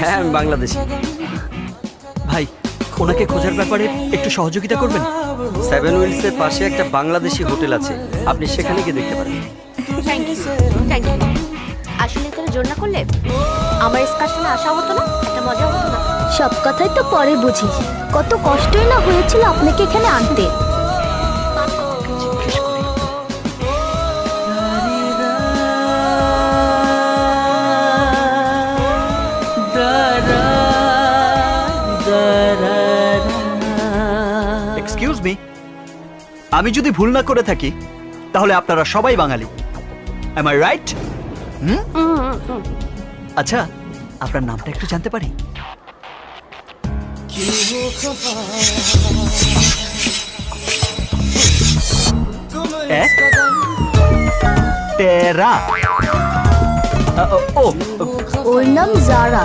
হ্যাঁ, আমি বাংলাদেশি। ভাই, ওনাকে খোঁজার ব্যাপারে একটু সহযোগিতা করবেন? সেভেন উইলসের পাশে একটা বাংলাদেশি হোটেল আছে, আপনি সেখানে গিয়ে দেখতে পারেন। Thank you, thank you. আসলে তোরা জোর না করলে আমার এক্সকারশনে আসা হতো না, একটা মজা হতো না। সব কথাই তো পরে বুঝিস, কত কষ্টই না হয়েছিল আপনাকে এখানে আনতে। জিজ্ঞেস করি। এক্সকিউজ মি, আমি যদি ভুল না করে থাকি তাহলে আপনারা সবাই বাঙালি। M I right? আচ্ছা, আপনার নামটা একটু জানতে পারি? তেরা। ও ওর নাম জারা।